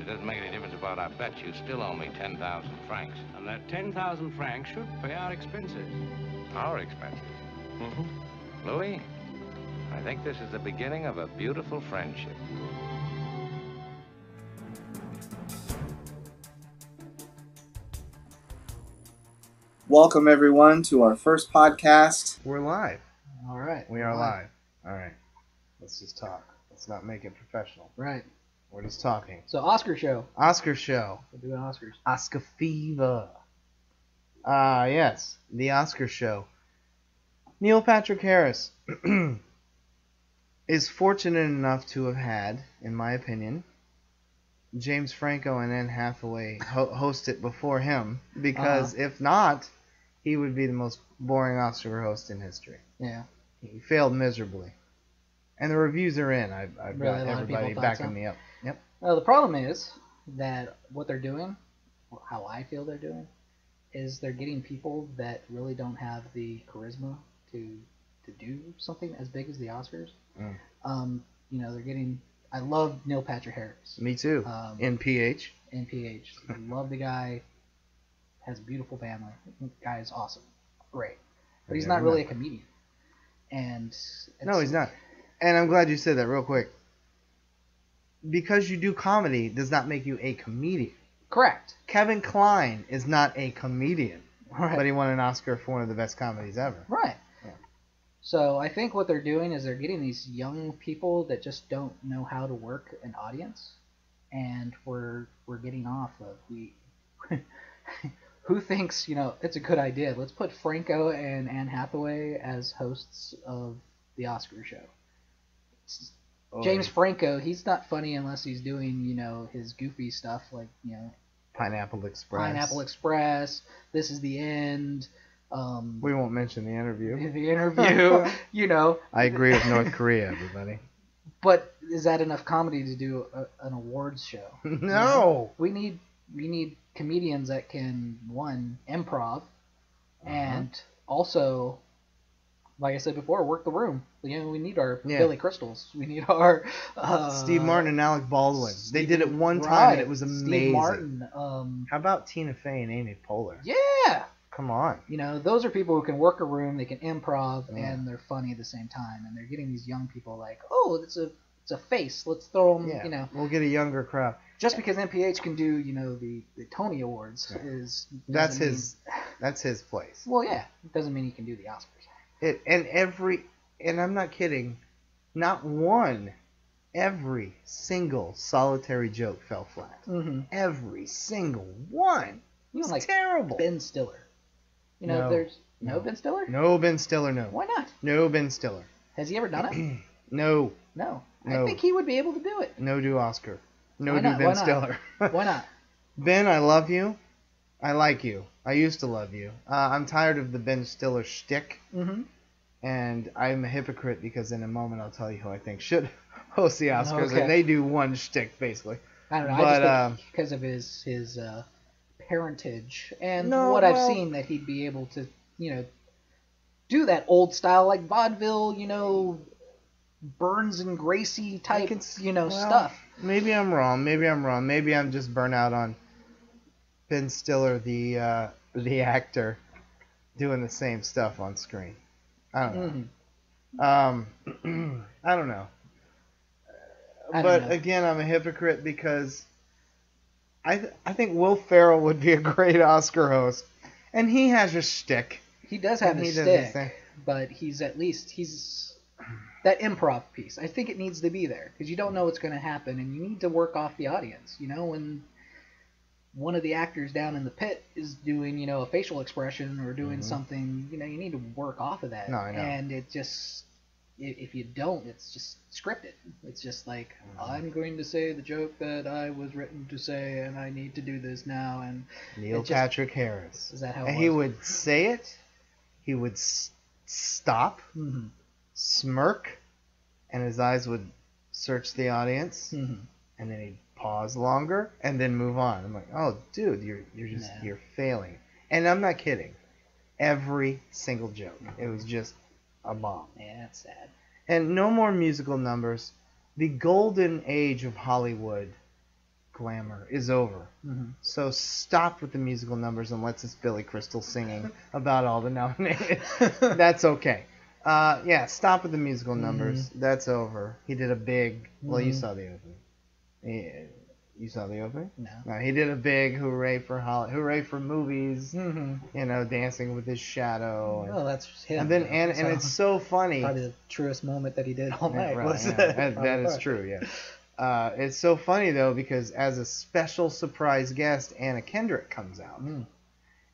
doesn't make any difference about our bet. You still owe me 10,000 francs. And that 10,000 francs should pay our expenses. Our expenses? Louis, I think this is the beginning of a beautiful friendship. Welcome, everyone, to our first podcast. We're live. All right. We are live. All right. Let's just talk. Let's not make it professional. Right. We're just talking. So, Oscar show. Oscar show. We're doing Oscars. Oscar fever. Yes. The Oscar show. Neil Patrick Harris is fortunate enough to have had, in my opinion, James Franco and Anne Hathaway host it before him, because if not, he would be the most boring Oscar host in history. Yeah. He failed miserably. And the reviews are in. I've Really, got everybody backing me up. Yep. Well, the problem is that what they're doing, or how I feel they're doing, is they're getting people that really don't have the charisma to do something as big as the Oscars. They're getting... I love Neil Patrick Harris. Me too. NPH. NPH. I love the guy. Has a beautiful family. The guy is awesome. Great. But he's not really a comedian. No, he's not. And I'm glad you said that real quick. Because you do comedy does not make you a comedian. Correct. Kevin Kline is not a comedian. Right. But he won an Oscar for one of the best comedies ever. Right. So I think what they're doing is they're getting these young people that just don't know how to work an audience, and we're getting off of who thinks it's a good idea. Let's put Franco and Anne Hathaway as hosts of the Oscar show. James Franco, he's not funny unless he's doing his goofy stuff like Pineapple Express. Pineapple Express. This is the end. We won't mention the interview. The interview, I agree with North Korea, everybody. But is that enough comedy to do an awards show? No. We need comedians that can, one, improv, and also, like I said before, work the room. We need our Billy Crystals. We need our Steve Martin and Alec Baldwin. They did it one time and it was amazing. Steve Martin. How about Tina Fey and Amy Poehler? Yeah. Come on. Those are people who can work a room, they can improv, and they're funny at the same time. And they're getting these young people like, oh, it's a face. Let's throw them, We'll get a younger crowd. Just because NPH can do, the Tony Awards that's his place. Well, yeah. It doesn't mean he can do the Oscars. And I'm not kidding, every single solitary joke fell flat. Mm-hmm. Every single one. It's like terrible. Ben Stiller. There's Ben Stiller? No Ben Stiller, no. Why not? No Ben Stiller. Has he ever done it? No. I think he would be able to do it. No do Oscar. No Why do not? Ben Stiller. Why not? Ben, I love you. I like you. I used to love you. I'm tired of the Ben Stiller shtick. Mm-hmm. And I'm a hypocrite because in a moment I'll tell you who I think should host the Oscars. Okay. And they do one shtick, basically. I don't know. But, I just think because of his parentage and I've seen that he'd be able to, do that old style like vaudeville, Burns and Gracie type, stuff. Maybe I'm wrong. Maybe I'm just burnt out on Ben Stiller, the actor, doing the same stuff on screen. I don't know. Mm-hmm. I don't know. But again, I'm a hypocrite because I think Will Ferrell would be a great Oscar host, and he has a shtick. He does have a shtick, but he's that improv piece. I think it needs to be there because you don't know what's going to happen, and you need to work off the audience. When one of the actors down in the pit is doing, a facial expression or doing something, you need to work off of that. No, I know. And it just, if you don't, it's just scripted. It's just like, I'm going to say the joke that I was written to say, and I need to do this now. And Neil Patrick Harris. Is that how it and was? He would say it, he would stop, smirk, and his eyes would search the audience, and then he'd pause longer, and then move on. I'm like, oh, dude, you're failing. And I'm not kidding. Every single joke. It was just a bomb. Yeah, that's sad. And no more musical numbers. The golden age of Hollywood glamour is over. Mm-hmm. So stop with the musical numbers unless it's Billy Crystal singing about all the nominated. That's okay. Yeah, stop with the musical numbers. That's over. He did a big. Well, you saw the opening. You saw the opening? No. He did a big hooray for movies. Mm-hmm. You know, Dancing with His Shadow. Oh, that's him. And then and it's so funny. Probably the truest moment that he did all night. Right, Was that is true. Yeah. It's so funny though because as a special surprise guest, Anna Kendrick comes out, and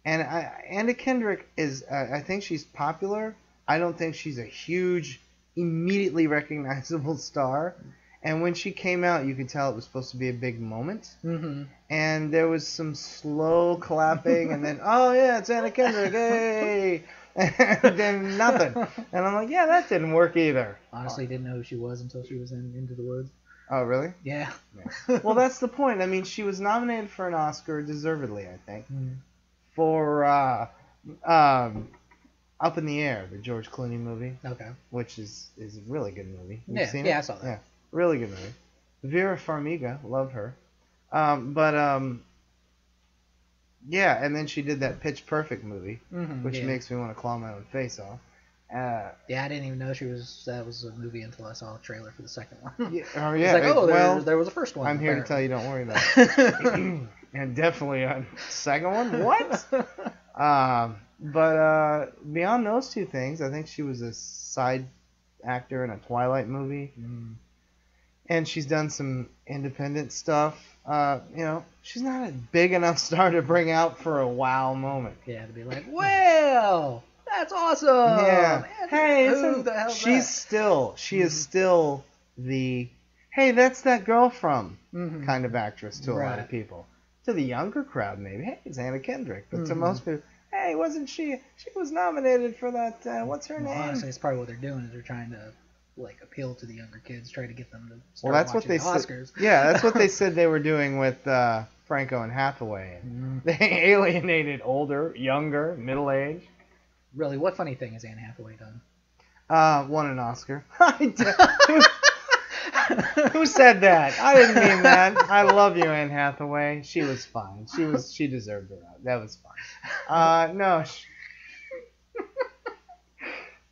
Anna Kendrick is. I think she's popular. I don't think she's a huge, immediately recognizable star. And when she came out, you could tell it was supposed to be a big moment. Mm-hmm. And there was some slow clapping, and then, oh yeah, it's Anna Kendrick, hey! And then nothing. And I'm like, yeah, that didn't work either. Honestly, didn't know who she was until she was in Into the Woods. Oh, really? Yeah. Well, that's the point. I mean, she was nominated for an Oscar, deservedly, I think, for Up in the Air, the George Clooney movie. Okay. Which is a really good movie. You've seen it? Yeah, I saw that. Yeah, really good movie. Vera Farmiga, love her. Yeah, and then she did that Pitch Perfect movie, which makes me want to claw my own face off. Yeah, I didn't even know that was a movie until I saw a trailer for the second one. Yeah, It's like, there was a first one. I'm here to tell you, don't worry about it. And definitely on the second one. What? But beyond those two things, I think she was a side actor in a Twilight movie. And she's done some independent stuff. She's not a big enough star to bring out for a wow moment. Yeah, to be like, well, that's awesome. Yeah. Man, hey, who the hell she is still the, hey, that's that girl from kind of actress to a lot of people. To the younger crowd, maybe, hey, it's Anna Kendrick. But to most people, hey, wasn't she was nominated for that, what's her name? Honestly, it's probably what they're doing is they're trying to appeal to the younger kids, try to get them to start that's what watching they the Oscars. Yeah, that's what they said they were doing with Franco and Hathaway. They alienated older, younger, middle-aged. Really, what funny thing has Anne Hathaway done? Won an Oscar. Who said that? I didn't mean that. I love you, Anne Hathaway. She was fine. She deserved it. That was fine. No.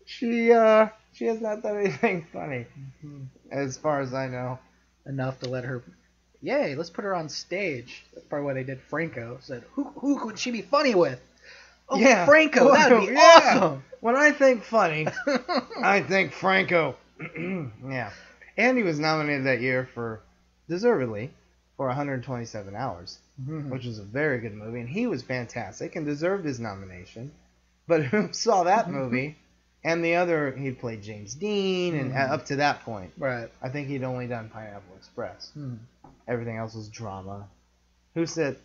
She has not done anything funny, as far as I know. Enough to let her. Yay! Let's put her on stage. That's probably why they did Franco. Said, who could she be funny with? Oh, yeah, Franco. That'd be awesome. When I think funny, I think Franco. Yeah. And he was nominated that year deservedly, for 127 Hours, which was a very good movie, and he was fantastic and deserved his nomination. But who saw that movie? And the other, he played James Dean, and up to that point, right? I think he'd only done Pineapple Express. Everything else was drama. Who said,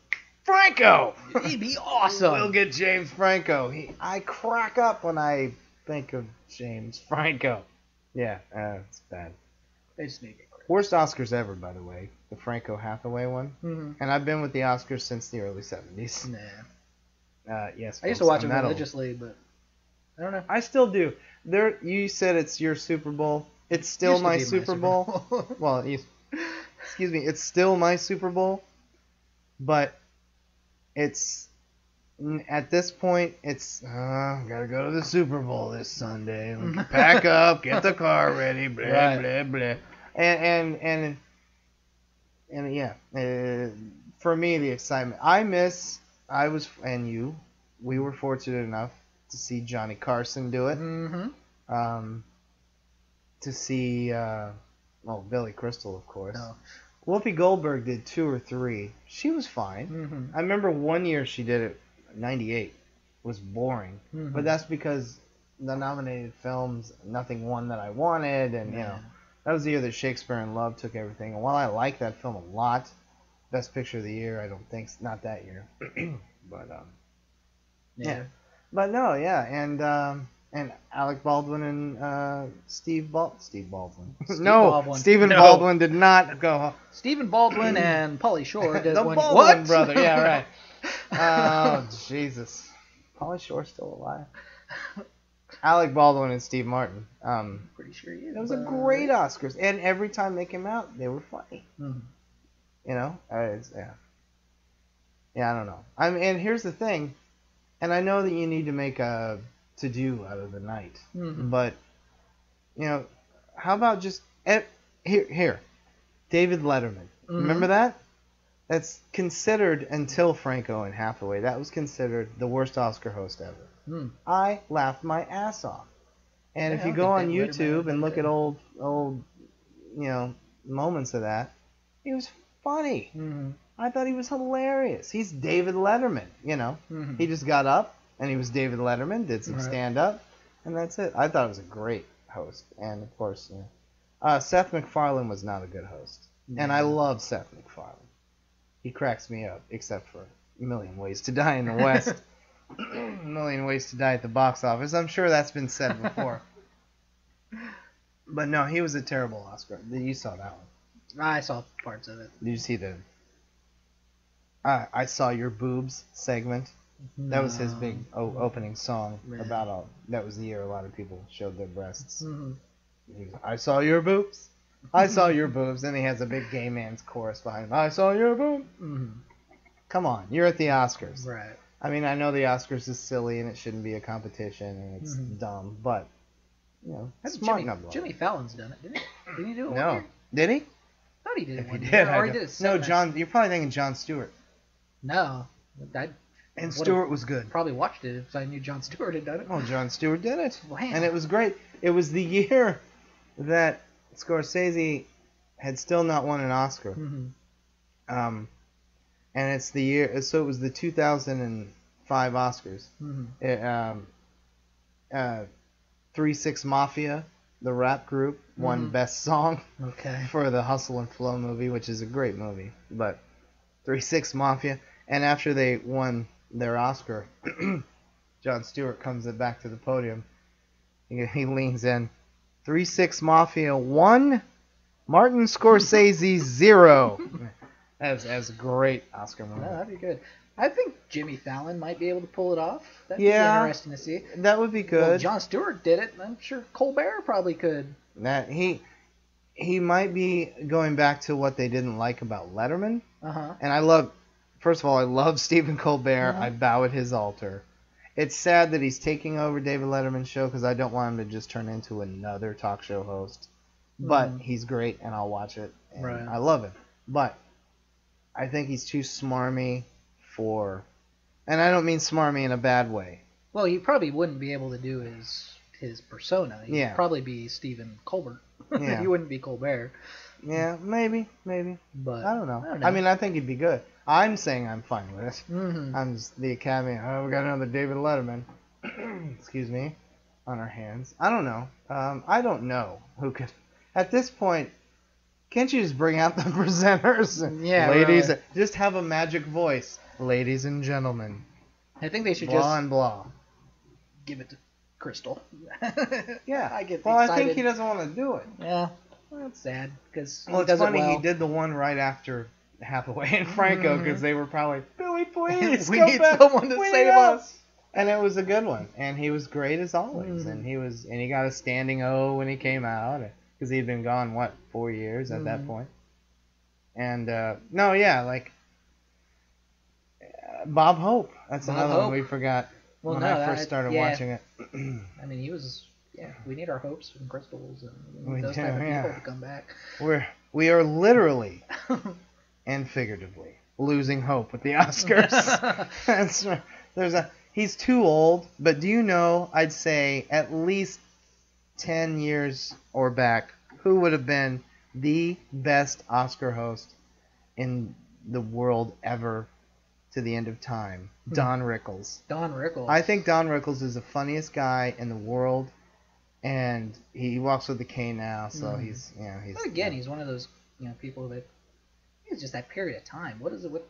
Franco? He'd be awesome. We'll get James Franco. I crack up when I think of James Franco. Yeah, it's bad. They just need to get credit. Worst Oscars ever, by the way, the Franco Hathaway one. And I've been with the Oscars since the early 70s. Nah. Yes. I used to watch them religiously, but I don't know. I still do. You said it's your Super Bowl. It's still my Super Bowl. Well, excuse me. It's still my Super Bowl, but it's at this point. It's gotta go to the Super Bowl this Sunday. Pack up, get the car ready, blah blah blah, and yeah. For me, the excitement. We were fortunate enough to see Johnny Carson do it. To see, Billy Crystal, of course. No. Whoopi Goldberg did 2 or 3. She was fine. I remember one year she did it, 98. It was boring. But that's because the nominated films, nothing won that I wanted. And, that was the year that Shakespeare in Love took everything. And while I like that film a lot, Best Picture of the Year, I don't think, not that year. But, yeah. But no, yeah, and Alec Baldwin and Steve Baldwin. Stephen Baldwin did not go. Stephen Baldwin and Pauly Shore did the one. Baldwin brother, yeah, right. Oh Jesus, Pauly Shore's still alive. Alec Baldwin and Steve Martin. Pretty sure he is. It was a great Oscars, and every time they came out, they were funny. You know, yeah, I don't know. I mean, and here's the thing, and I know that you need to make a to-do out of the night, but you know, how about just here, David Letterman. Remember that? That's considered, until Franco and Hathaway, that was considered the worst Oscar host ever. I laughed my ass off. And if you go on YouTube and look at old, moments of that, he was funny. I thought he was hilarious. He's David Letterman, you know. He just got up and he was David Letterman, did some stand-up, and that's it. I thought it was a great host. And, of course, Seth MacFarlane was not a good host. And I love Seth MacFarlane. He cracks me up, except for A Million Ways to Die in the West. A Million Ways to Die at the box office. I'm sure that's been said before. But no, he was a terrible Oscar. You saw that one. I saw parts of it. Did you see the I Saw Your Boobs segment? That was his big opening song. That was the year a lot of people showed their breasts. He was, I saw your boobs. I saw your boobs. And he has a big gay man's chorus behind him. I saw your boobs. Come on, you're at the Oscars. Right. I mean, I know the Oscars is silly and it shouldn't be a competition and it's dumb, but you know, smarten up. Jimmy Fallon's done it, didn't he? Didn't he do it? No, one year? did he? I thought he did it If one he year. did, Or he did it no, seven. John. You're probably thinking Jon Stewart. No, And Stewart was good. Probably watched it if I knew Jon Stewart had done it. Oh, Jon Stewart did it, Wow. and it was great. It was the year that Scorsese had still not won an Oscar. And it's the year, so it was the 2005 Oscars. 3-6 Mafia, the rap group, won Best Song for the Hustle and Flow movie, which is a great movie. But 3-6 Mafia, and after they won their Oscar, Jon Stewart comes back to the podium. He leans in. 3-6 Mafia 1, Martin Scorsese 0. That was a great Oscar movie. Oh, that'd be good. I think Jimmy Fallon might be able to pull it off. That'd be interesting to see. That would be good. Well, Jon Stewart did it, and I'm sure Colbert probably could. That he might be going back to what they didn't like about Letterman. And first of all, I love Stephen Colbert. I bow at his altar. It's sad that he's taking over David Letterman's show because I don't want him to just turn into another talk show host. But he's great, and I'll watch it. And I love him. But I think he's too smarmy and I don't mean smarmy in a bad way. Well, he probably wouldn't be able to do his persona. He'd probably be Stephen Colbert. He wouldn't be Colbert. Yeah, maybe. But I don't know. I mean, I think he'd be good. I'm saying I'm fine with it. I'm just the Academy. Oh, we got another David Letterman. Excuse me. On our hands. I don't know. I don't know who could. At this point, can't you just bring out the presenters? Ladies, really. Just have a magic voice. Ladies and gentlemen. I think they should blah just and blah. give it to Crystal. Yeah. I get Well, excited. I think he doesn't want to do it. Yeah. Well, that's sad because It's funny. He did the one right after Hathaway and Franco because they were probably, Billy, please, we come need back. someone to We save need help." us. And it was a good one, and he was great as always, and he got a standing O when he came out because he'd been gone 4 years at that point. And Bob Hope. That's another one we forgot when I first started watching it. I mean, he was. Yeah, we need our hopes and crystals and We those do, type of yeah. people to come back. We are literally and figuratively losing hope with the Oscars. He's too old, but do you know, I'd say at least 10 years or back, who would have been the best Oscar host in the world ever to the end of time? Don Rickles. Don Rickles. I think Don Rickles is the funniest guy in the world, and he walks with a cane now, so he's. But again, he's one of those people that it's just that period of time. What is it with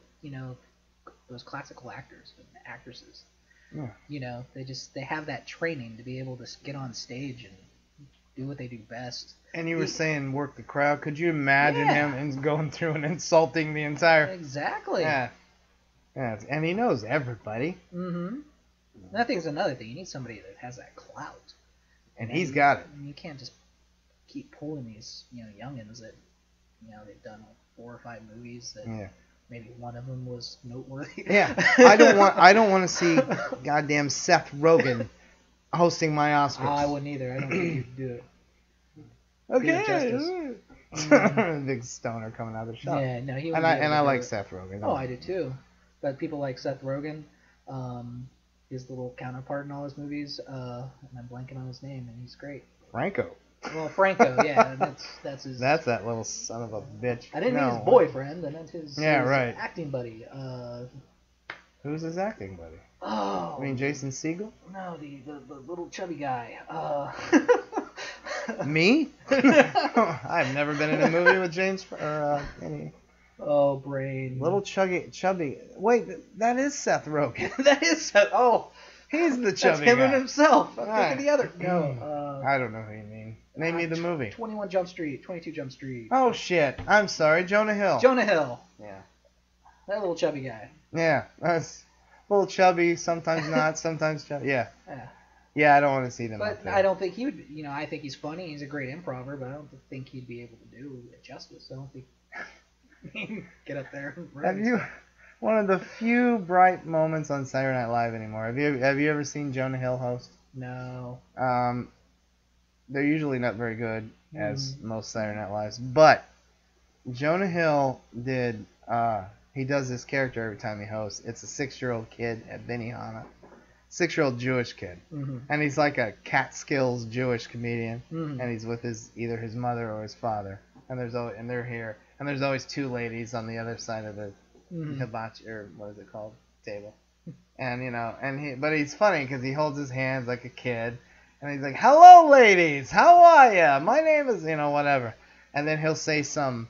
those classical actors and actresses? Yeah. They have that training to be able to get on stage and do what they do best. And you were saying work the crowd. Could you imagine him and going through and insulting the entire? Exactly. Yeah. And he knows everybody. I think it's another thing. You need somebody that has that clout. And he's got it. You can't just keep pulling these youngins that they've done 4 or 5 movies that Yeah. maybe one of them was noteworthy. Yeah. I don't want to see goddamn Seth Rogen hosting my Oscars. I wouldn't either. I don't think he'd do it. Okay. Big stoner coming out of the shop. Yeah, no, he And wouldn't be able I to do like it. Seth Rogen. Oh, I do too. But people like Seth Rogen, his little counterpart in all his movies, and I'm blanking on his name, and he's great. Franco. Well, Franco, yeah, that's his. That's that little son of a bitch. I didn't mean No. his boyfriend. I meant his, Yeah, his right. acting buddy. Who's his acting buddy? Oh. I mean, Jason Segel? No, the little chubby guy. Me? I've never been in a movie with James or any Oh, brain. little chubby. Wait, that is Seth Rogen. That is Seth. Oh, He's the that's chubby him guy. and himself. I'm Right. thinking the other. No. I don't know who you mean. Name me the movie. 21 Jump Street. 22 Jump Street. Oh shit! I'm sorry, Jonah Hill. Jonah Hill. Yeah. That little chubby guy. Yeah, that's a little chubby. Sometimes not. Sometimes chubby. Yeah. Yeah. Yeah, I don't want to see them. But up there. I don't think he would. I think he's funny. He's a great improver, but I don't think he'd be able to do it justice. I don't think. Get up there. And Have you? One of the few bright moments on Saturday Night Live anymore. Have you ever seen Jonah Hill host? No. They're usually not very good, as most Saturday Night Lives. But Jonah Hill did. He does this character every time he hosts. It's a 6-year-old kid at Benihana. 6-year-old Jewish kid, and he's like a Catskills Jewish comedian, and he's with either his mother or his father, and they're here, and there's always 2 ladies on the other side of the hibachi, or what is it called, table, and but he's funny because he holds his hands like a kid, and he's like, "Hello, ladies, how are ya? My name is whatever," and then he'll say some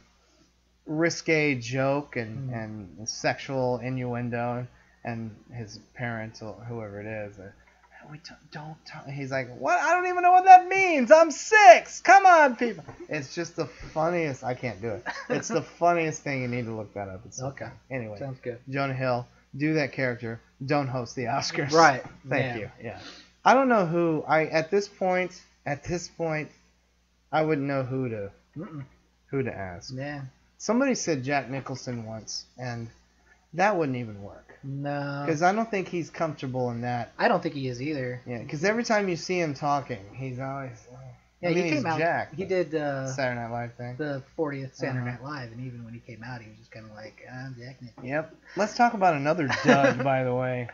risque joke and sexual innuendo. And his parents, or whoever it is, we don't talk. He's like, "What? I don't even know what that means. I'm 6. Come on, people." It's just the funniest. I can't do it. It's the funniest thing. You need to look that up. It's so Okay. funny. Anyway, Sounds good. Jonah Hill, do that character. Don't host the Oscars. Right. Thank you. Yeah. I don't know who. At this point, I wouldn't know who to ask. Yeah. Somebody said Jack Nicholson once, and that wouldn't even work. No. Because I don't think he's comfortable in that. I don't think he is either. Yeah, because every time you see him talking, he's always. Yeah, I mean, he he's came out. Jack, He but did Saturday Night Live thing. the 40th Saturday Night Live, and even when he came out, he was just kind of like, "I'm Jack Nicholson." Yep. Let's talk about another dud, by the way.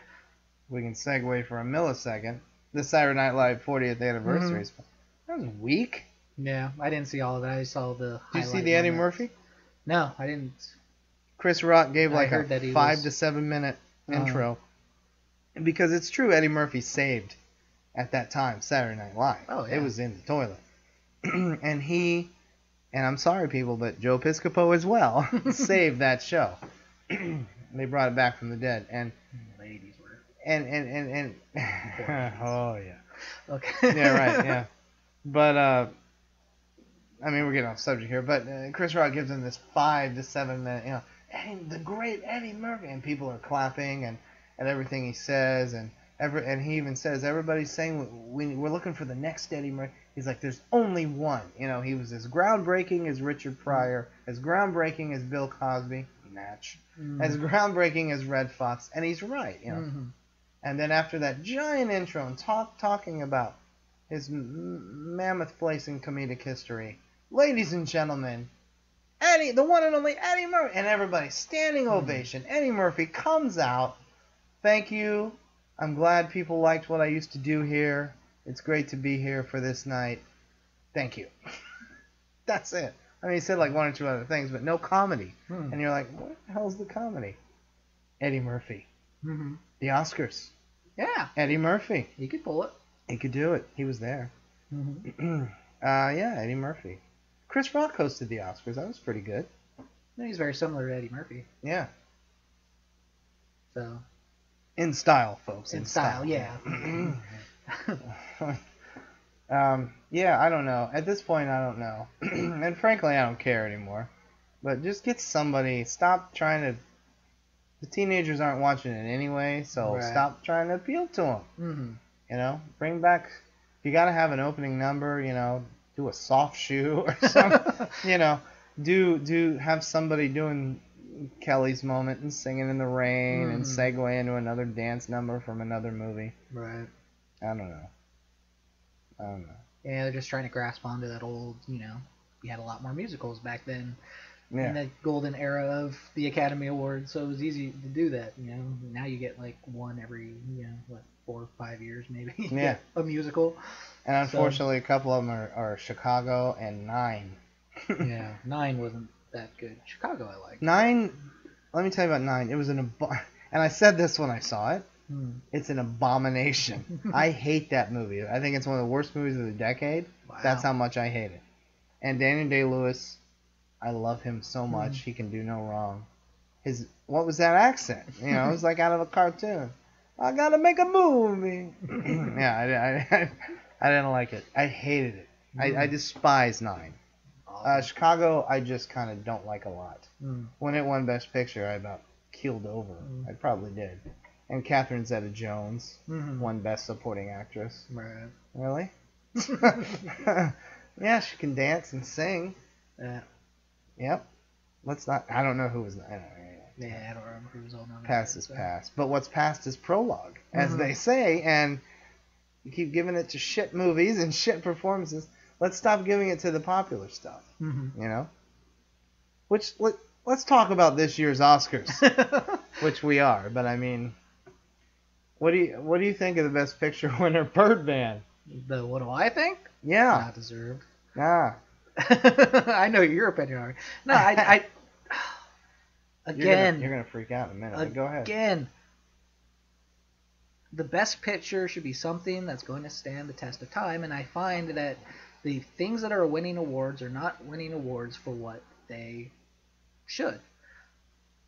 We can segue for a millisecond. The Saturday Night Live 40th anniversary. That was weak. Yeah, I didn't see all of it. I saw the. Did you see highlight the Eddie moments. Murphy? No, I didn't. Chris Rock gave I like heard a that he 5 was- to 7 minute intro. Because it's true, Eddie Murphy saved at that time Saturday Night Live. Oh, yeah. It was in the toilet. and I'm sorry people, but Joe Piscopo as well saved that show. They brought it back from the dead. And Ladies were. and oh yeah. Okay. Yeah, right, yeah. But I mean, we're getting off subject here, but Chris Rock gives him this 5 to 7 minute, the great Eddie Murphy, and people are clapping and everything he says, and he even says everybody's saying we're looking for the next Eddie Murphy. He's like, there's only one. He was as groundbreaking as Richard Pryor, as groundbreaking as Bill Cosby, match, as groundbreaking as Red Fox, and he's right, And then after that giant intro and talking about his mammoth place in comedic history, ladies and gentlemen, Eddie, the one and only Eddie Murphy, and everybody standing ovation. Eddie Murphy comes out. Thank you. I'm glad people liked what I used to do here. It's great to be here for this night. Thank you. That's it. I mean, he said like 1 or 2 other things, but no comedy. And you're like, what the hell's the comedy? Eddie Murphy. The Oscars. Yeah. Eddie Murphy. He could pull it. He could do it. He was there. Yeah, Eddie Murphy. Chris Rock hosted the Oscars. That was pretty good. He's very similar to Eddie Murphy. Yeah. So. In style, folks. In style, yeah. Yeah, I don't know. At this point, I don't know. And frankly, I don't care anymore. But just get somebody. Stop trying to. The teenagers aren't watching it anyway, so stop trying to appeal to them. Bring back. If you got to have an opening number, do a soft shoe or something. do have somebody doing Kelly's moment and singing in the rain and segue into another dance number from another movie. Right. I don't know. Yeah, they're just trying to grasp onto that old, we had a lot more musicals back then. Yeah. In the golden era of the Academy Awards, so it was easy to do that, Now you get like one every, 4 or 5 years maybe. Yeah. A musical. And unfortunately, a couple of them are Chicago and 9. Yeah, 9 wasn't that good. Chicago I liked. 9, let me tell you about 9. It was and I said this when I saw it. It's an abomination. I hate that movie. I think it's one of the worst movies of the decade. Wow. That's how much I hate it. And Daniel Day-Lewis, I love him so much. He can do no wrong. What was that accent? It was like out of a cartoon. I gotta make a movie. Yeah, I didn't like it. I hated it. I despise 9. Chicago, I just kind of don't like a lot. When it won Best Picture, I about keeled over. I probably did. And Catherine Zeta-Jones won Best Supporting Actress. Right. Really? Yeah, she can dance and sing. Yep. Let's not. I don't know who was. I don't remember who was on that. Past is past. But what's past is prologue, as they say. And you keep giving it to shit movies and shit performances. Let's stop giving it to the popular stuff. Which let's talk about this year's Oscars, which we are. But I mean, what do you think of the Best Picture winner, Birdman? What do I think? Yeah. Not deserved. Nah. I know your opinion already. No, I again. You're gonna freak out in a minute. Go ahead. Again. The Best Picture should be something that's going to stand the test of time, and I find that the things that are winning awards are not winning awards for what they should.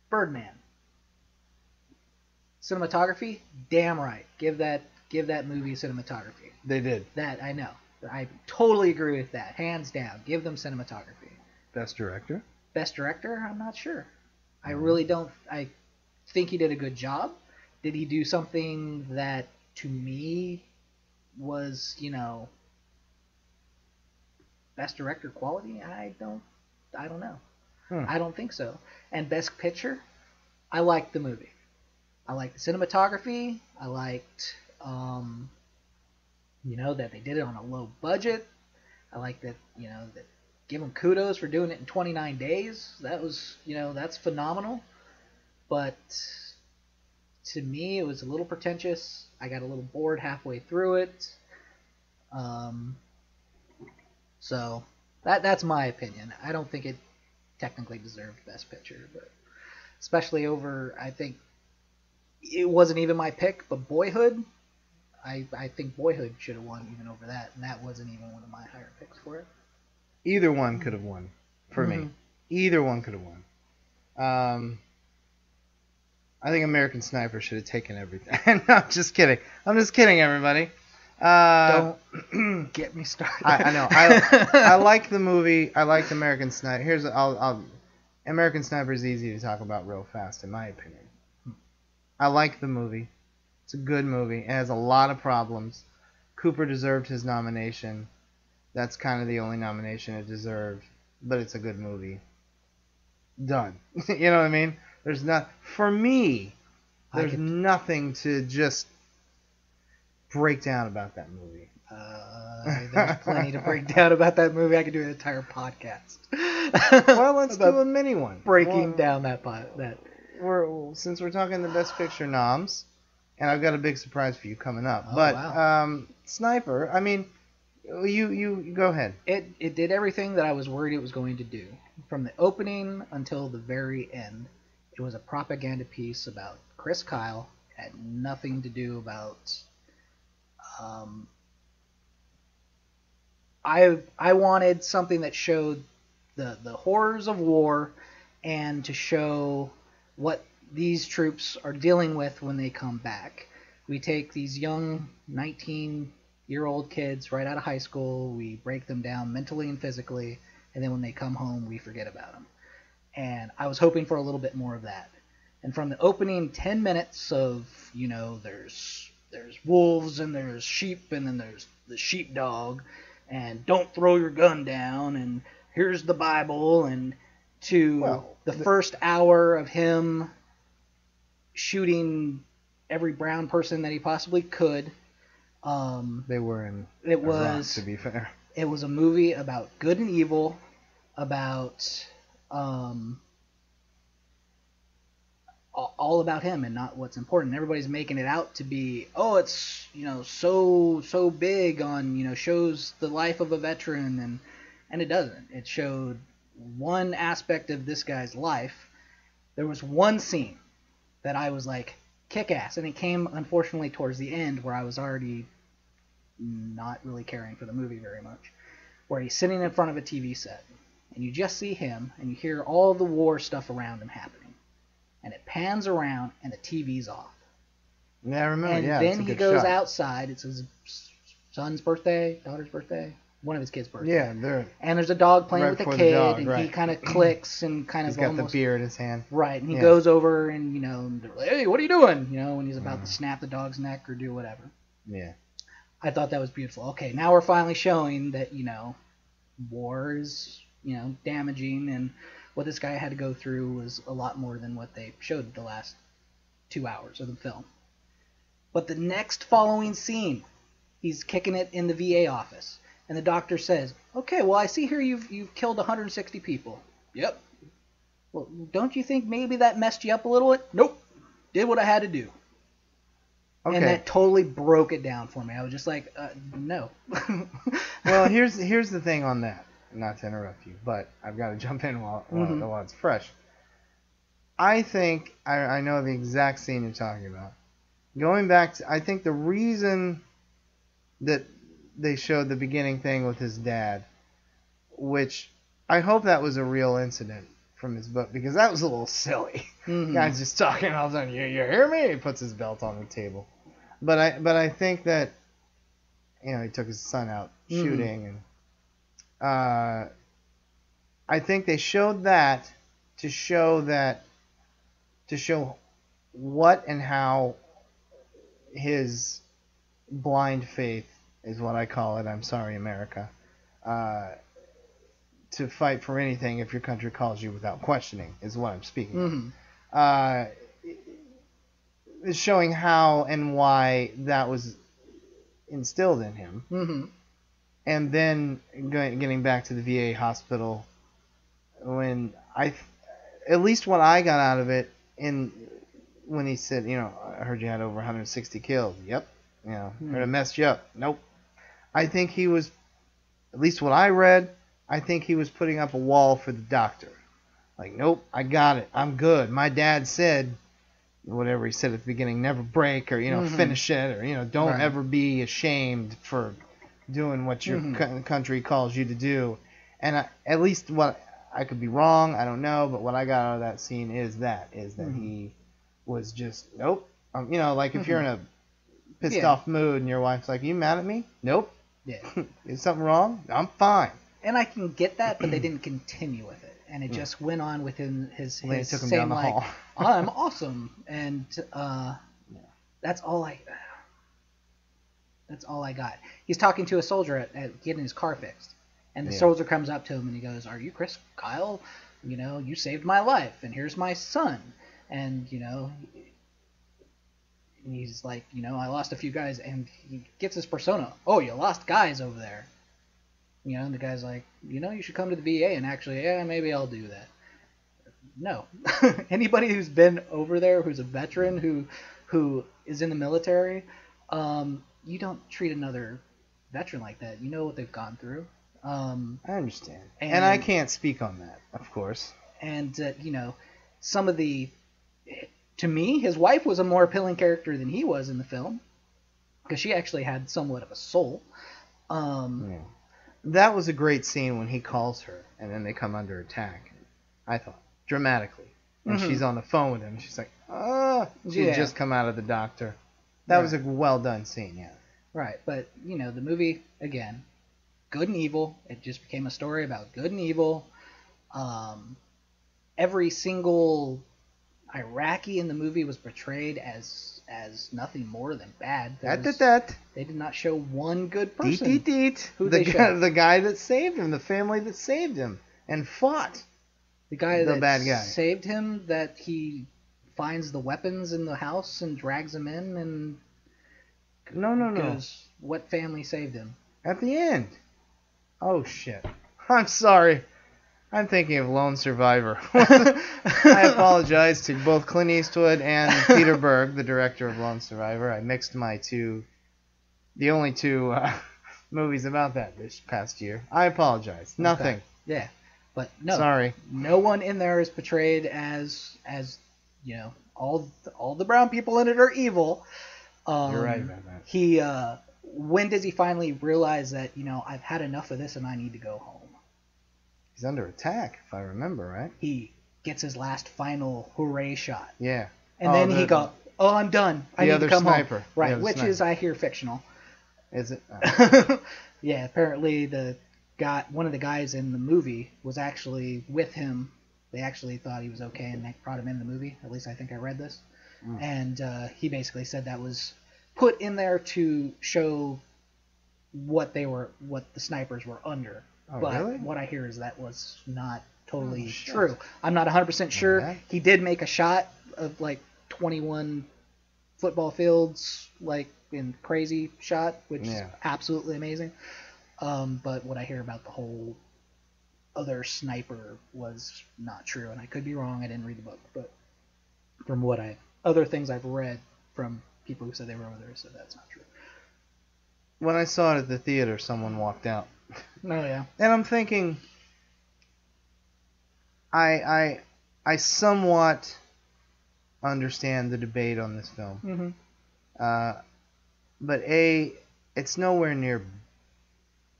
Birdman. Cinematography, damn right. Give that movie cinematography. They did. That I know. I totally agree with that. Hands down. Give them cinematography. Best director? Best director? I'm not sure. I really don't. I think he did a good job. Did he do something that, to me, was, best director quality? I don't know. I don't think so. And Best Picture? I liked the movie. I liked the cinematography. I liked, that they did it on a low budget. I liked that, that give them kudos for doing it in 29 days. That was, that's phenomenal. But to me, it was a little pretentious. I got a little bored halfway through it. So that's my opinion. I don't think it technically deserved Best Picture, but especially over, I think it wasn't even my pick, but Boyhood. I think Boyhood should have won even over that, and that wasn't even one of my higher picks for it. Either one could have won for me. Either one could have won. I think American Sniper should have taken everything. No, I'm just kidding. I'm just kidding, everybody. Don't get me started. I know. I like the movie. I liked American Sniper. American Sniper is easy to talk about real fast, in my opinion. I like the movie. It's a good movie. It has a lot of problems. Cooper deserved his nomination. That's kind of the only nomination it deserved. But it's a good movie. Done. You know what I mean? There's nothing to just break down about that movie. There's plenty to break down about that movie. I could do an entire podcast. Well, let's do a mini one. Breaking down that. Since we're talking the Best Picture noms, and I've got a big surprise for you coming up. Wow. Sniper, I mean, you go ahead. It did everything that I was worried it was going to do. From the opening until the very end, it was a propaganda piece about Chris Kyle. It had nothing to do about... I wanted something that showed the horrors of war and to show what these troops are dealing with when they come back. We take these young 19-year-old kids right out of high school, we break them down mentally and physically, and then when they come home, we forget about them. And I was hoping for a little bit more of that. And from the opening 10 minutes of, there's wolves and there's sheep and then there's the sheepdog and don't throw your gun down and here's the Bible, and to Well, the first hour of him shooting every brown person that he possibly could. They were in It Iraq, was to be fair. It was a movie about good and evil, about all about him and not what's important. Everybody's making it out to be, oh, it's so big on shows the life of a veteran, and it doesn't. It showed one aspect of this guy's life. There was one scene that I was like, kick ass, and it came unfortunately towards the end where I was already not really caring for the movie very much, where he's sitting in front of a TV set and you just see him and you hear all the war stuff around him happening, and it pans around and the TV's off. Yeah, I remember. And yeah, then it's a he good goes shot. outside. It's his son's birthday, daughter's birthday, one of his kids' birthday. Yeah, they're. And there's a dog playing Right with a before the kid, dog, and he right. kind of clicks and kind He's of got almost the beer in his hand. right, and he Yeah. goes over and and they're like, hey, what are you doing? When he's about to snap the dog's neck or do whatever. Yeah. I thought that was beautiful. Okay, now we're finally showing that war is damaging, and what this guy had to go through was a lot more than what they showed the last 2 hours of the film. But the next following scene, he's kicking it in the VA office, and the doctor says, okay, well, I see here you've killed 160 people. Yep. Well, don't you think maybe that messed you up a little bit? Nope. Did what I had to do. Okay. And that totally broke it down for me. I was just like, no. Well, here's the thing on that. Not to interrupt you, but I've got to jump in while it's fresh. I think I know the exact scene you're talking about. Going back to, I think the reason that they showed the beginning thing with his dad, which I hope that was a real incident from his book, because that was a little silly. Guy's just talking all of a sudden, you hear me? He puts his belt on the table. But I think that he took his son out shooting, and I think they showed that to show what and how his blind faith is what I call it. I'm sorry, America. To fight for anything if your country calls you without questioning is what I'm speaking of. Is showing how and why that was instilled in him. And then getting back to the VA hospital, when at least what I got out of it, when he said, I heard you had over 160 killed. Yep. Heard it messed you up. Nope. I think he was, at least what I read, I think he was putting up a wall for the doctor. Like, nope, I got it. I'm good. My dad said, whatever he said at the beginning, never break, or finish it, or don't ever be ashamed for doing what your country calls you to do. And at least what I could be wrong, I don't know, but what I got out of that scene is that he was just nope. Like if you're in a pissed off mood and your wife's like, "You mad at me?" Nope. Yeah. Is something wrong? I'm fine. And I can get that, but they didn't continue with it, and it just went on within his They took him saying down the like, hall. I'm awesome, and that's all I got. He's talking to a soldier at getting his car fixed, and the soldier comes up to him and he goes, "Are you Chris Kyle? You saved my life, and here's my son." And he's like, I lost a few guys, and he gets his persona. Oh, you lost guys over there. And the guy's like, you should come to the VA, and actually, maybe I'll do that. No. Anybody who's been over there, who's a veteran, who is in the military, you don't treat another veteran like that. You know what they've gone through. I understand. And I can't speak on that, of course. And, some of the... To me, his wife was a more appealing character than he was in the film, because she actually had somewhat of a soul. That was a great scene when he calls her, and then they come under attack. I thought dramatically, and she's on the phone with him. And she's like, she had just come out of the doctor. That was a well done scene, yeah. Right, but the movie again, good and evil. It just became a story about good and evil. Every single Iraqi in the movie was portrayed as nothing more than bad. They did not show one good person. The guy that saved him, the family that saved him. and fought The guy the that bad guy. saved him, that he finds the weapons in the house and drags him in and No. goes, what family saved him? At the end. Oh, shit. I'm sorry. I'm thinking of Lone Survivor. I apologize to both Clint Eastwood and Peter Berg, the director of Lone Survivor. I mixed the only two movies about that this past year. I apologize. Nothing. Okay. Yeah. But no. Sorry. No one in there is portrayed as all the brown people in it are evil. You're right about that. He when does he finally realize that, I've had enough of this and I need to go home? He's under attack, if I remember right. He gets his last final hooray shot. Yeah. And then he goes, "Oh, I'm done. I need to come sniper. home." Right, The which sniper. is, I hear, fictional. Is it? Yeah, apparently one of the guys in the movie was actually with him. They actually thought he was okay and they brought him in the movie. At least I think I read this. And he basically said that was put in there to show what the snipers were under. Oh, but really? what I hear is that was not totally shit. true. I'm not 100% sure. Okay. He did make a shot of like 21 football fields, like in crazy shot, which is absolutely amazing. But what I hear about the whole other sniper was not true, and I could be wrong. I didn't read the book, but from other things I've read from people who said they were over there, said that's not true. When I saw it at the theater, someone walked out. Oh yeah. And I'm thinking, I somewhat understand the debate on this film. Mm-hmm. But it's nowhere near,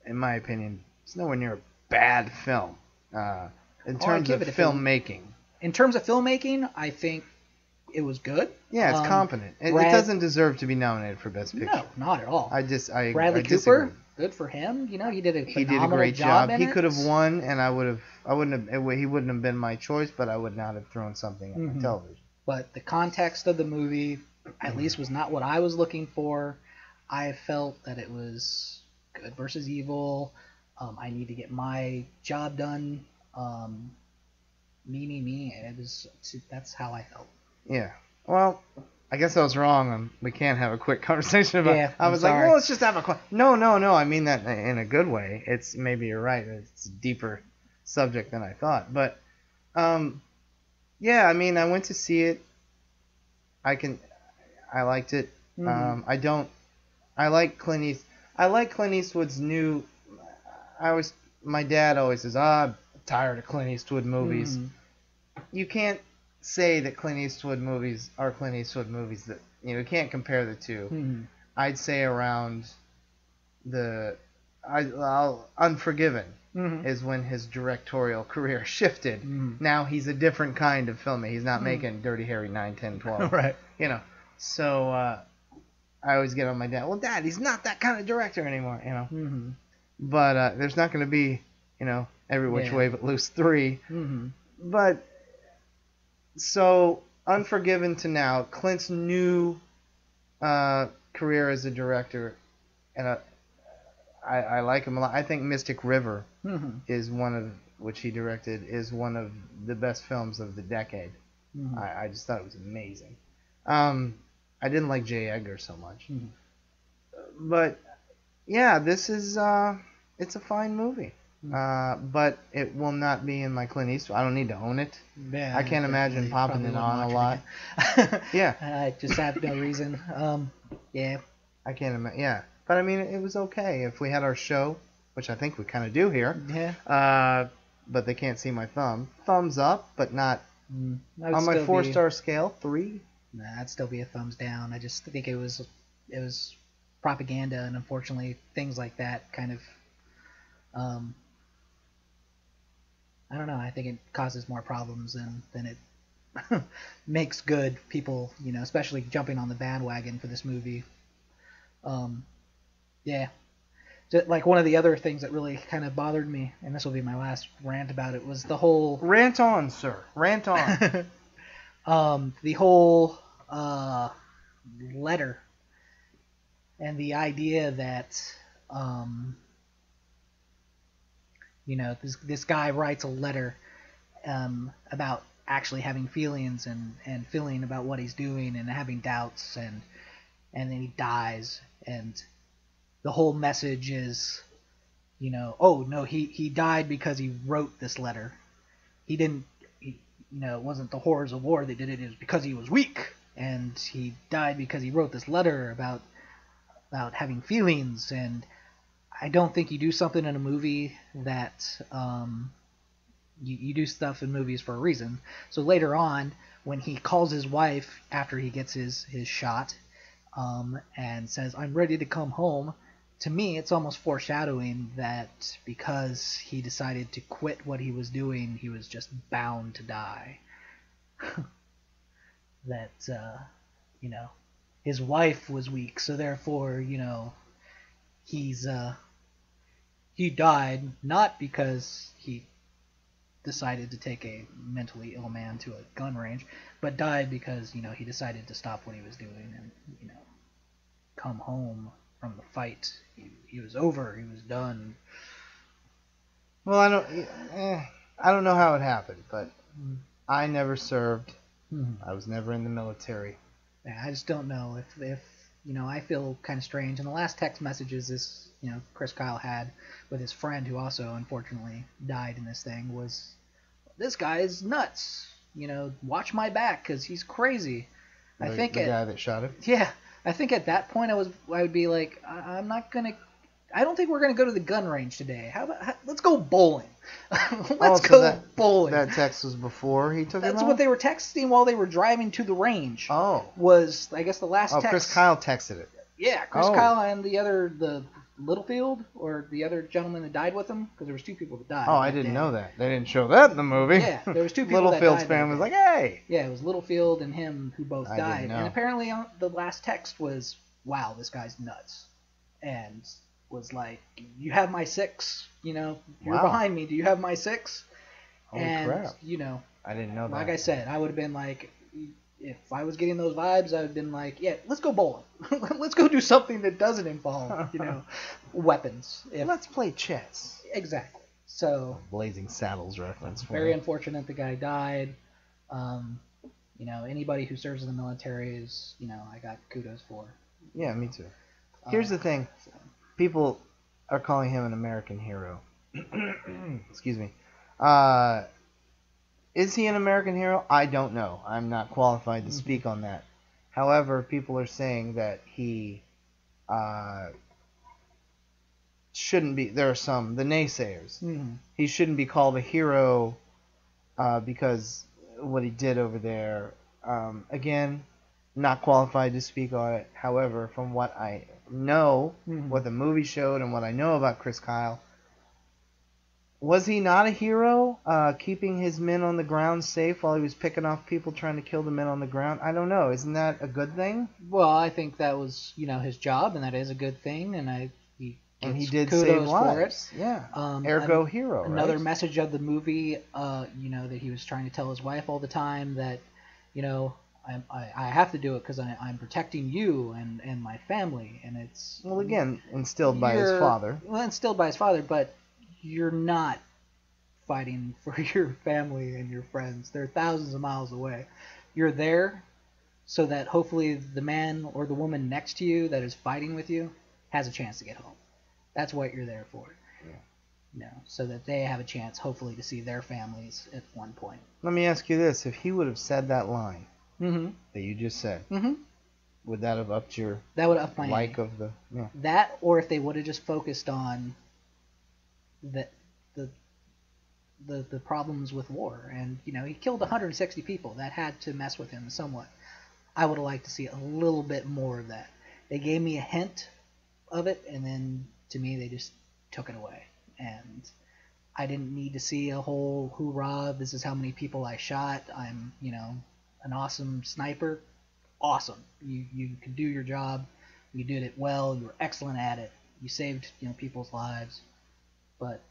in my opinion, it's nowhere near a bad film. In terms of filmmaking. In terms of filmmaking, I think it was good. Yeah, it's competent. It doesn't deserve to be nominated for Best Picture. No, not at all. Bradley Cooper, disagree. good for him. He did a phenomenal He did a great job. in He it. could have won, and he wouldn't have been my choice, but I would not have thrown something at my television. But the context of the movie, at least, was not what I was looking for. I felt that it was good versus evil. I need to get my job done. Me. That's how I felt. Yeah. Well, I guess I was wrong. We can't have a quick conversation about it. Yeah, I was like, well, let's just have a quick... No. I mean that in a good way. Maybe you're right. It's a deeper subject than I thought. But, yeah, I mean, I went to see it. I liked it. Mm-hmm. I like Clint Eastwood's new... My dad always says, I'm tired of Clint Eastwood movies. Mm-hmm. You can't say that Clint Eastwood movies are Clint Eastwood movies. That you can't compare the two. Mm-hmm. I'd say around Unforgiven is when his directorial career shifted. Mm-hmm. Now he's a different kind of filmmaker. He's not making Dirty Harry 9, 10, 12. Right. So I always get on my dad. Well, Dad, he's not that kind of director anymore. Mm-hmm. But there's not going to be Every Which Way But Loose 3. Mm-hmm. But so Unforgiven to now, Clint's new career as a director, and I like him a lot. I think Mystic River is which he directed, is one of the best films of the decade. Mm-hmm. I just thought it was amazing. I didn't like J. Edgar so much, but yeah, this is it's a fine movie. But it will not be in my Clint Eastwood. I don't need to own it. Yeah, I can't imagine popping it on a lot. Yeah. I just have no reason. Yeah. I can't imagine. Yeah. But I mean, it was okay. If we had our show, which I think we kind of do here. Yeah. But they can't see my thumb. Thumbs up, but not on my 4-star scale. 3. Nah, that'd still be a thumbs down. I just think it was propaganda, and unfortunately, things like that kind of. I don't know. I think it causes more problems than it makes good. People, especially jumping on the bandwagon for this movie. Yeah. Just like one of the other things that really kind of bothered me, and this will be my last rant about it, was the whole... Rant on, sir. Rant on. The whole letter and the idea that... this guy writes a letter about actually having feelings and feeling about what he's doing and having doubts, and then he dies, and the whole message is, oh no, he died because he wrote this letter. He didn't, it wasn't the horrors of war that did it. It was because he was weak, and he died because he wrote this letter about having feelings. And I don't think you do something in a movie that you do stuff in movies for a reason. So later on, when he calls his wife after he gets his shot, and says, "I'm ready to come home," to me, it's almost foreshadowing that because he decided to quit what he was doing, he was just bound to die. That, his wife was weak, so therefore, he died not because he decided to take a mentally ill man to a gun range, but died because, he decided to stop what he was doing and, come home from the fight. He was over. He was done. Well, I don't know how it happened, but I never served. I was never in the military. Yeah, I just don't know if I feel kind of strange. And the last text messages this Chris Kyle had with his friend, who also unfortunately died in this thing, was, "This guy is nuts. Watch my back because he's crazy." I think the guy that shot him. Yeah. I think at that point I would be like, I don't think we're gonna go to the gun range today. Let's go bowling. Let's go bowling. That text was before he took it. That's what they were texting while they were driving to the range. Oh. Was, I guess, the last text. Chris Kyle texted it. Yeah, Chris Kyle and the Littlefield, or the other gentleman that died with him, because there was two people that died. Oh, I didn't know that. They didn't show that in the movie. Yeah, there was two people Littlefield's that died. fan was like, "Hey." Yeah, it was Littlefield and him who both died. Didn't know. And apparently the last text was, "Wow, this guy's nuts," and was like, "You have my 6. You're behind me. Do you have my 6?" Holy and crap. I didn't know that. Like I said, I would have been like, if I was getting those vibes, I would have been like, "Yeah, let's go bowling. Let's go do something that doesn't involve, weapons." Let's play chess. Exactly. So, Blazing Saddles reference. Very unfortunate the guy died. Anybody who serves in the military is, I got kudos for. Yeah, me too. Here's the thing. People are calling him an American hero. Excuse me. Is he an American hero? I don't know. I'm not qualified to speak on that. However, people are saying that he shouldn't be. There are some, the naysayers. He shouldn't be called a hero because what he did over there. Again, not qualified to speak on it. However, from what I know, what the movie showed and what I know about Chris Kyle, was he not a hero, keeping his men on the ground safe while he was picking off people trying to kill the men on the ground? I don't know. Isn't that a good thing? Well, I think that was, his job, and that is a good thing, and he did kudos save lives. For it. Yeah. Ergo hero, right? Another message of the movie, that he was trying to tell his wife all the time that, I have to do it because I'm protecting you and my family, and it's... Well, again, instilled by his father. Well, instilled by his father, but you're not fighting for your family and your friends. They're thousands of miles away. You're there so that hopefully the man or the woman next to you that is fighting with you has a chance to get home. That's what you're there for. Yeah. So that they have a chance, hopefully, to see their families at one point. Let me ask you this. If he would have said that line that you just said, would that have upped your like of the... Yeah. That, or if they would have just focused on the problems with war, and he killed 160 people. That had to mess with him somewhat. I would have liked to see a little bit more of that. They gave me a hint of it, and then to me they just took it away, and I didn't need to see a whole hoorah, this is how many people I shot, I'm an awesome sniper. Awesome. You could do your job, you did it well, you were excellent at it, you saved people's lives, but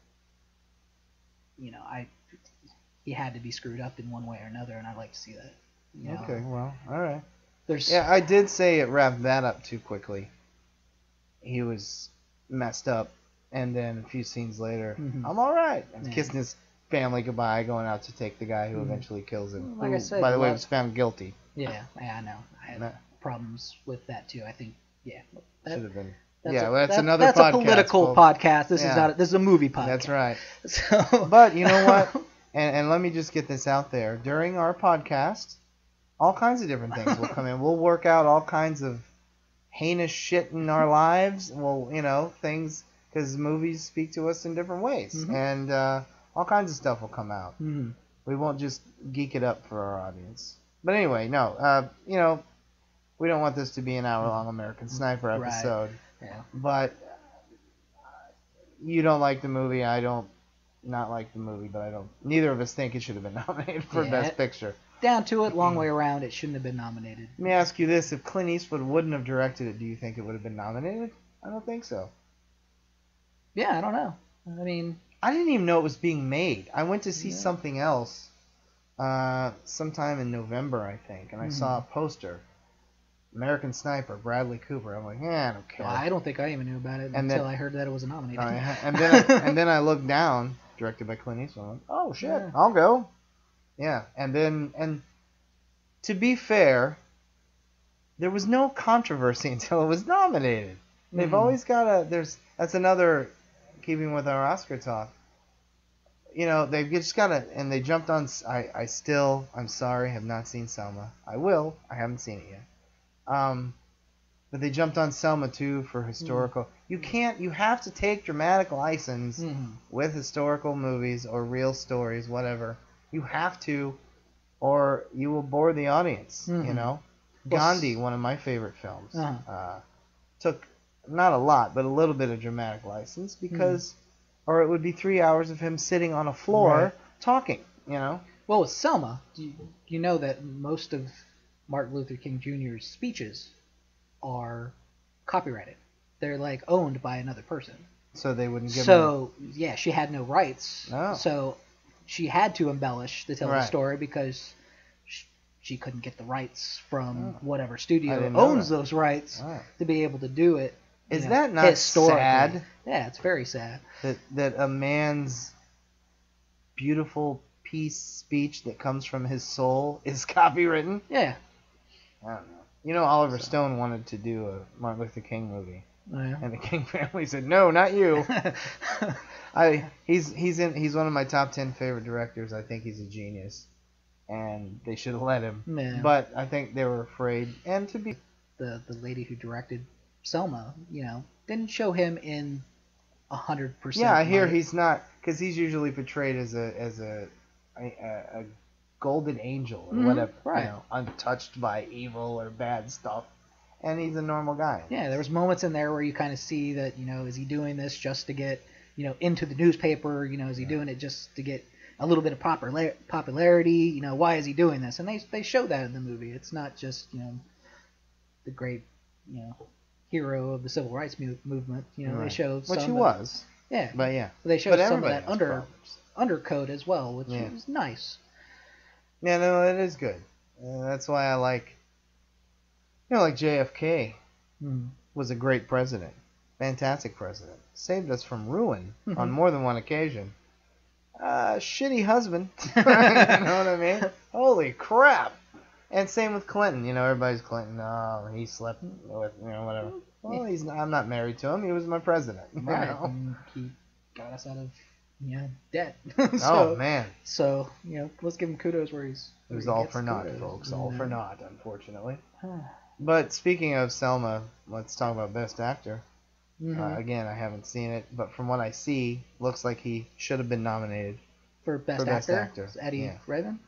he had to be screwed up in one way or another, and I'd like to see that. Okay, well, all right. I did say it wrapped that up too quickly. He was messed up And then a few scenes later, Mhm. I'm all right. And Yeah. kissing his family goodbye, going out to take the guy who Mhm. eventually kills him. Like who, I said, by the way, lot- was found guilty. Yeah, I know. I had That problems with that too. I think, yeah, should have been. that's Yeah, a, well, that's that- another that's podcast. a political folks. podcast. This Yeah. is not. This is a movie podcast. That's right. So, But you know what? And let me just get this out there. During our podcast, all kinds of different things will come in. We'll work out all kinds of heinous shit in our lives. Well, things, because movies speak to us in different ways. Mhm. And all kinds of stuff will come out. Mhm. We won't just geek it up for our audience. But anyway, no. We don't want this to be an hour-long American Sniper Right. episode. Yeah. But you don't like the movie. I don't not like the movie, but I don't. Neither of us think it should have been nominated for Yeah. Best Picture. Down to it, long way around. It shouldn't have been nominated. Let me ask you this: if Clint Eastwood wouldn't have directed it, do you think it would have been nominated? I don't think so. Yeah, I don't know. I mean, I didn't even know it was being made. I went to see Yeah. something else sometime in November, I think, and I saw a poster. American Sniper, Bradley Cooper. I'm like, I don't care. well, I don't think I even knew about it And until then- I heard that it was nominated. and then I looked down, directed by Clint Eastwood. I'm like, oh shit, Yeah. I'll go. Yeah, and to be fair, there was no controversy until it was nominated. They've Mhm. always got that's another, keeping with our Oscar talk. They've just got to, and they jumped on. I'm sorry, have not seen Selma. I will. I haven't seen it yet. But they jumped on Selma too for historical. You have to take dramatic license Mhm. with historical movies or real stories, whatever. You have to, or you will bore the audience. Mhm. Well, Gandhi, one of my favorite films, Uh-huh. took not a lot, but a little bit of dramatic license because, or it would be 3 hours of him sitting on a floor Right. talking. Well, with Selma, you know that most of Martin Luther King Jr.'s speeches are copyrighted. They're like owned by another person. So they wouldn't give him. So yeah, she had no rights. Oh. So she had to embellish to tell the Right. story because she couldn't get the rights from Oh. whatever I studio didn't know owns that. those rights Right. to be able to do it. Is you know, that not historically. sad? Yeah, it's very sad. That a man's beautiful peace speech that comes from his soul is copywritten? Yeah. I don't know. Oliver Stone wanted to do a Martin Luther King movie, Oh, yeah. and the King family said, "No, not you." He's one of my top 10 favorite directors. I think he's a genius, and they should have let him. Yeah. But I think they were afraid, and to be the lady who directed Selma, didn't show him in 100%. yeah, I hear light. he's not, because he's usually portrayed as a golden angel or Mhm, whatever, right. untouched by evil or bad stuff, and he's a normal guy. Yeah, there was moments in there where you kind of see that, is he doing this just to get, into the newspaper? Is he doing it just to get a little bit of popularity? Why is he doing this? And they show that in the movie. It's not just, the great, hero of the civil rights movement. They Right. show some Which he of- was, Yeah, but yeah. they show But some of everybody that has problems. undercoat as well, which Yeah. is nice. Yeah, no, it is good. That's why I like, like JFK Mm. was a great president, fantastic president, saved us from ruin Mhm. on more than one occasion. Shitty husband, you know what I mean? Holy crap! And same with Clinton. Everybody's Clinton. Oh, he slept with, whatever. Well, I'm not married to him. He was my president. you Right, know? and he got us out of debt. Oh man, So let's give him kudos where he's. it was where he all gets for naught, kudos. folks. All for naught, unfortunately. Mhm. But speaking of Selma, let's talk about Best Actor. Mhm. Again, I haven't seen it, but from what I see, looks like he should have been nominated. For best Best actor, Actor, is Eddie yeah. Raven.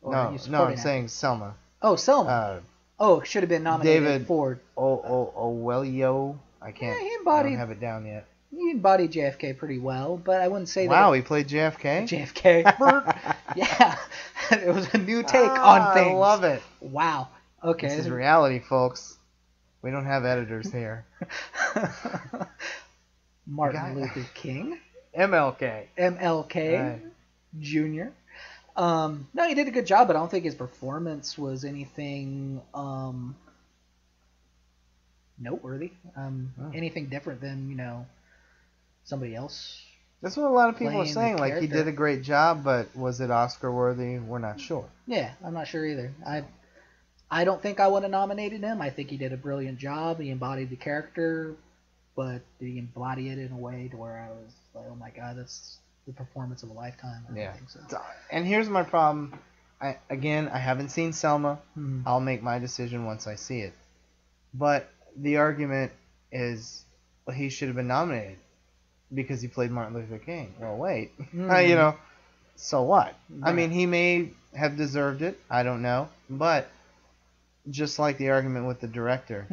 Or No, you I'm supporting actor? saying Selma. Oh, Selma. It should have been nominated David for. Owelio. I can't. Yeah, he I embodied. don't have it down yet. He embodied JFK pretty well, but I wouldn't say Wow, that. he played JFK. JFK. Yeah, it was a new take on things. I love it. Wow. Okay. This is reality, folks. We don't have editors here. Martin Guy- Luther King, MLK. MLK Right. Jr. No, he did a good job, but I don't think his performance was anything noteworthy. Oh. Anything different than somebody else. That's what a lot of people are Playing the saying. Like, he character. did a great job, but was it Oscar worthy? We're not sure. Yeah, I'm not sure either. I don't think I would have nominated him. I think he did a brilliant job. He embodied the character, but did he embody it in a way to where I was like, oh my god, that's the performance of a lifetime? I don't think so. And here's my problem. I haven't seen Selma. Mhm. I'll make my decision once I see it. But the argument is, well, he should have been nominated because he played Martin Luther King. Well, wait. Mhm. So what? I Right. mean, he may have deserved it. I don't know. But just like the argument with the director,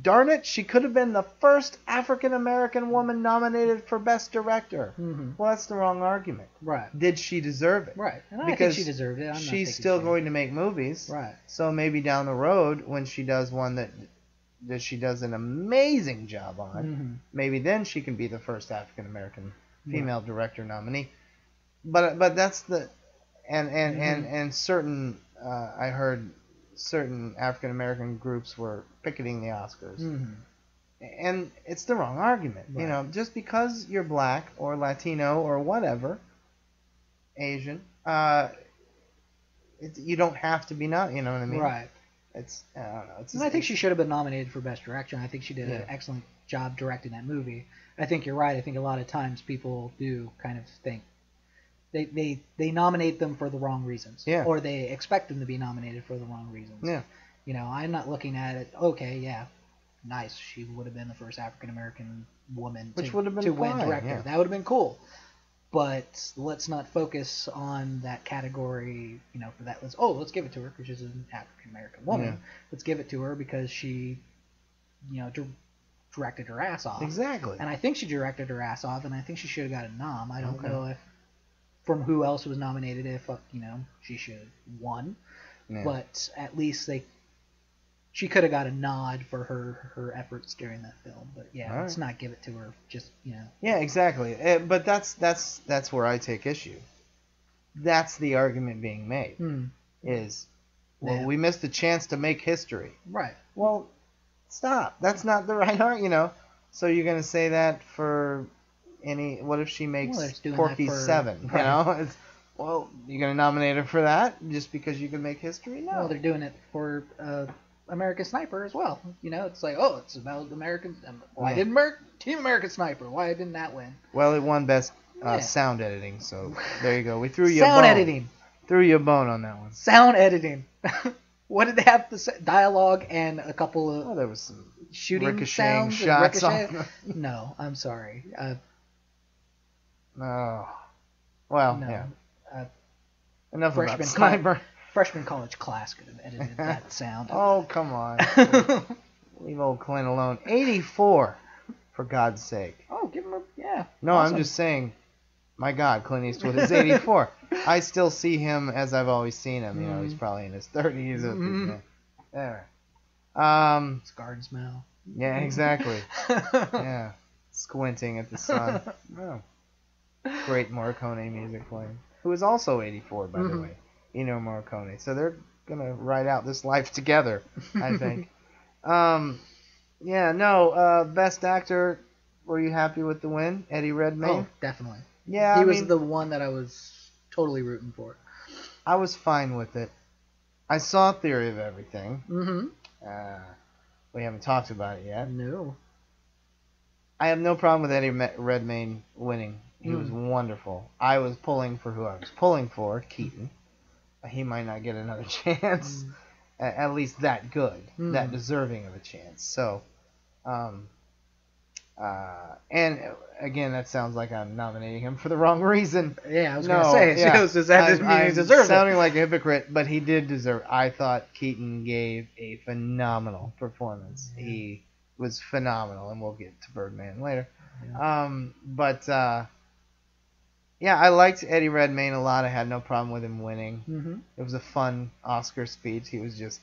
darn it, she could have been the first African American woman nominated for Best Director. Well, that's the wrong argument. Right. Did she deserve it? Right. And I Because think she deserved it. I'm not she's thinking still she- going to make movies. Right. So maybe down the road, when she does one that she does an amazing job on, maybe then she can be the first African American female director nominee. But that's the and certain I heard certain African American groups were picketing the Oscars. And it's the wrong argument. Right. Just because you're black or Latino or whatever, Asian, you don't have to be not. You know what I mean? Right. I don't know. And I think she should have been nominated for Best Director. I think she did an excellent job directing that movie. I think you're right. I think a lot of times people do kind of think they nominate them for the wrong reasons. Yeah. Or they expect them to be nominated for the wrong reasons. Yeah. I'm not looking at it, okay, yeah, nice. She would have been the first African American woman Which to, would have been to win fine, director. yeah. That would have been cool. But let's not focus on that category, for that. Let's give it to her because she's an African American woman. Yeah. Let's give it to her because she, directed her ass off. Exactly. And I think she directed her ass off, and I think she should have got a nom. I don't Okay. know if from who else was nominated if she should have won, Yeah. but at least she could have got a nod for her efforts during that film. But yeah, All let's right. not give it to her. Just Yeah, exactly. But that's where I take issue. That's the argument being made. Is, well, Yeah. we missed a chance to make history. right. Well, stop. That's not the right argument. So you're gonna say that for any? What if she makes Well, they're doing Porky that for- 7? right. Well, you're gonna nominate her for that just because you can make history? No. Well, they're doing it for American Sniper as well. It's like, it's about American. Why Yeah. didn't Team American Sniper? Why didn't that win? Well, it won best Yeah. sound editing. So there you go. We threw you a Sound bone. editing. Threw you a bone on that one. Sound editing. What did they have to say? Dialogue and a couple of Well, there was some shooting ricocheting sounds. shots Ricochet? off. No, I'm sorry. Oh. Well, No. yeah. Uh, Enough about freshman Sniper. freshman college class could have edited that sound. Oh, come on. Leave old Clint alone. 84, for God's sake. Oh, give him a yeah. No, awesome. I'm just saying, my God, Clint Eastwood is 84. I still see him as I've always seen him. He's probably in his 30s. There. Scarred smell. Yeah, exactly. Yeah. Squinting at the sun. Oh. Great Morricone music playing. Who is also 84, by the way. Ennio Morricone. So they're going to ride out this life together, I think. Best actor, were you happy with the win? Eddie Redmayne? Oh, definitely. Yeah, He was the one that I was totally rooting for. I was fine with it. I saw Theory of Everything. We haven't talked about it yet. No. I have no problem with Eddie Redmayne winning. He was wonderful. I was pulling for who I was pulling for, Keaton. He might not get another chance. At least that good, that deserving of a chance. So, and again, that sounds like I'm nominating him for the wrong reason. Yeah, I was going to say. Yeah. Does that just mean he deserves it? Sounding like a hypocrite, but he did deserve it. I thought Keaton gave a phenomenal performance. He was phenomenal, and we'll get to Birdman later. I liked Eddie Redmayne a lot. I had no problem with him winning. It was a fun Oscar speech. He was just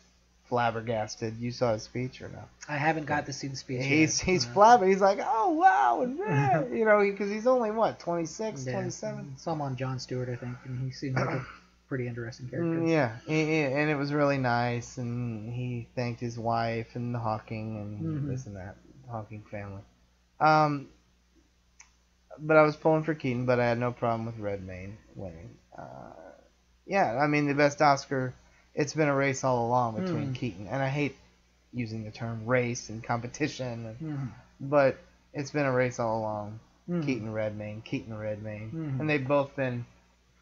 flabbergasted. You saw his speech or no? I haven't got to see the speech He's yet. flabbergasted. He's like, oh, wow. And because he's only, 26, 27? Some on Jon Stewart, I think, and he seemed like a pretty interesting character. Yeah, and it was really nice, and he thanked his wife and the Hawking and this and that, Hawking family. but I was pulling for Keaton, but I had no problem with Redmayne winning. Yeah, I mean, the best Oscar, it's been a race all along between Keaton, and I hate using the term race and competition, but it's been a race all along. Keaton, Redmayne, and they've both been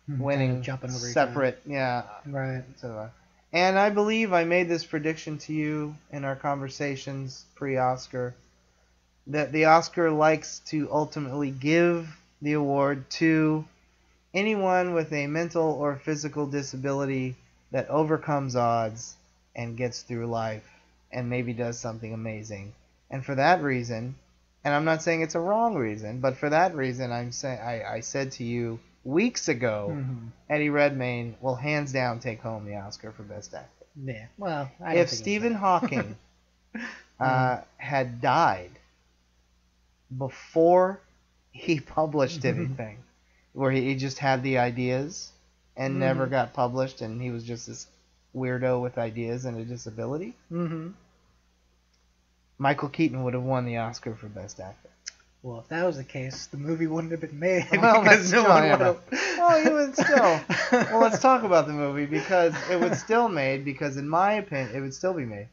winning kind of jumping over separate, yeah. Right. So, and I believe I made this prediction to you in our conversations pre-Oscar, that the Oscar likes to ultimately give the award to anyone with a mental or physical disability that overcomes odds and gets through life and maybe does something amazing. And for that reason, and I'm not saying it's a wrong reason, but for that reason, I said to you weeks ago, Eddie Redmayne will hands down take home the Oscar for Best Actor. Yeah. Well, I don't If think Stephen Hawking had died before he published anything, where he just had the ideas and never got published, and he was just this weirdo with ideas and a disability, Michael Keaton would have won the Oscar for Best Actor. Well, if that was the case, the movie wouldn't have been made. Well, because no one would have. Well, even still. Well, let's talk about the movie, because it would still made. Because in my opinion, it would still be made.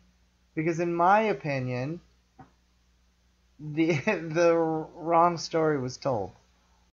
Because in my opinion, the wrong story was told.